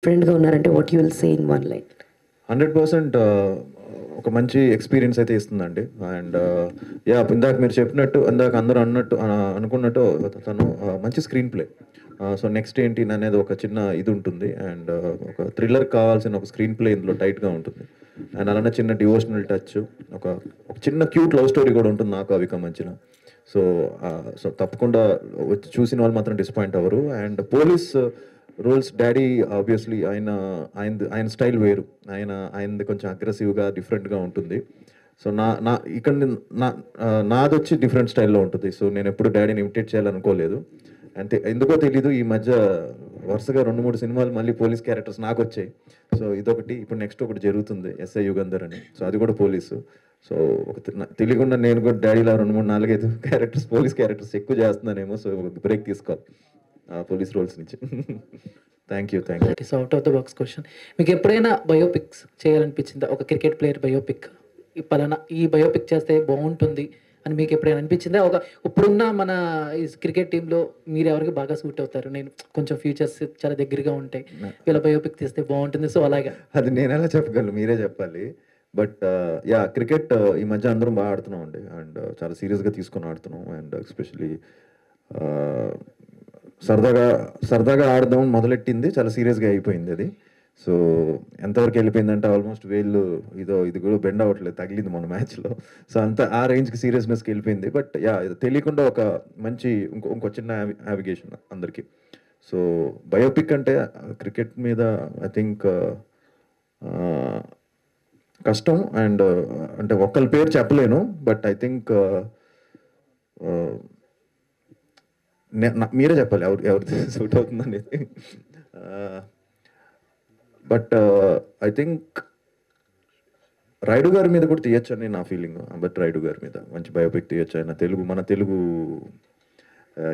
ఫ్రెండ్‌గా ఉన్నారంటే what you will say in one line? 100% ఒక మంచి ఎక్స్‌పీరియన్స్ అయితే ఇస్తుందండి. And yeah! ఇందాక మీరు చెప్పినట్టు, ఇందాక అందరూ అన్నట్టు అనుకున్నట్టు తను మంచి స్క్రీన్ ప్లే. సో, నెక్స్ట్ ఏంటి అనేది ఒక చిన్న ఇది ఉంటుంది. అండ్ ఒక థ్రిల్లర్‌కి కావాల్సిన ఒక స్క్రీన్ ప్లే ఇందులో టైట్‌గా ఉంటుంది. అండ్ అలానే చిన్న డివోషనల్ టచ్, ఒక ఒక చిన్న క్యూట్ లవ్ స్టోరీ కూడా ఉంటుంది నాకు అవిక మధ్యన. సో, తప్పకుండా వచ్చి చూసిన వాళ్ళు మాత్రం డిసప్పాయింట్ అవ్వరు. And police roles daddy obviously ఆయన స్టైల్ వేరు. ఆయనది కొంచెం అగ్రెసివ్‌గా, డిఫరెంట్‌గా ఉంటుంది. సో, నా నా ఇక్కడ నాదొచ్చి డిఫరెంట్ స్టైల్‌లో ఉంటుంది. సో, నేనెప్పుడు డాడీని ఇమిటేట్ చేయాలనుకోలేదు. అంతే ఎందుకో తెలీదు ఈ మధ్య వరుసగా 2, 3 సినిమాలు మళ్ళీ పోలీస్ క్యారెక్టర్స్ నాకొచ్చాయి. సో, ఇదొకటి. ఇప్పుడు నెక్స్ట్ ఒకటి జరుగుతుంది 'ఎస్ఐ యుగంధర్' అని. సో, అది కూడా పోలీసు. సో, తెలియకుండా నేను కూడా డాడీలా 2, 3, 4, 5 క్యారెక్టర్స్ పోలీస్ క్యారెక్టర్స్ ఎక్కువ చేస్తున్నానేమో. సో, బ్రేక్ తీసుకోవాలి పోలీస్ రోల్స్ నుంచి. Thank you. That is out of the box question. మీకు ఎప్పుడైనా బయోపిక్స్ చేయాలనిపించిందా? ఒక క్రికెట్ ప్లేయర్ బయోపిక్, ఈ పలానా ఈ బయోపిక్ చేస్తే బాగుంటుంది అని మీకు ఎప్పుడైనా అనిపించిందా? ఇప్పుడున్న మన ఈ క్రికెట్ టీంలో మీరు ఎవరికి బాగా సూట్ అవుతారు? నేను కొంచెం ఫ్యూచర్స్ చాలా దగ్గరగా ఉంటాయి, వీళ్ళ బయోపిక్ తీస్తే బాగుంటుంది, సో అలాగా. అది నేను ఎలా చెప్పగలను, మీరే చెప్పాలి. But yeah! క్రికెట్ ఈ మధ్య అందరం బాగా ఆడుతున్నాం అండి. అండ్ చాలా సీరియస్‌గా తీసుకొని ఆడుతున్నాం. అండ్ ఎస్పెషల్లీ సరదాగా సరదాగా ఆడదాం మొదలెట్టింది చాలా సీరియస్‌గా అయిపోయింది అది. సో, ఎంతవరకు వెళ్ళిపోయిందంటే ఆల్మోస్ట్ వేళ్ళు ఇది కూడా బెండ్ అవ్వట్లేదు, తగిలింది మొన్న మ్యాచ్‌లో. సో, అంత ఆ రేంజ్‌కి సీరియస్‌నెస్‌కి వెళ్ళిపోయింది. But yeah! తెలియకుండా ఒక మంచి ఇంకో చిన్న నావిగేషన్ అందరికి. సో, బయోపిక్ అంటే క్రికెట్ మీద ఐ థింక్ కష్టం. అండ్ అంటే ఒక్కళ్ళ పేరు చెప్పలేను. బట్ ఐ థింక్ మీరే చెప్పాలి ఎవరిది సూట్ అవుతుందనేది. బట్ ఐ థింక్ రాయుడు గారి మీద కూడా తీయొచ్చని నా ఫీలింగ్. బట్ రాయుడు గారి మీద మంచి బయోపిక్ తీయొచ్చు. ఆయన మన తెలుగు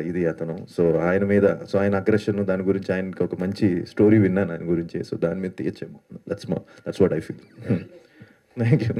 ఇది అతను. సో, ఆయన మీద, సో ఆయన అగ్రెషన్ దాని గురించి ఆయనకి ఒక మంచి స్టోరీ విన్నాను ఆయన గురించి. సో, దాని మీద తీయచ్చేమో. That's what I feel. Thank you.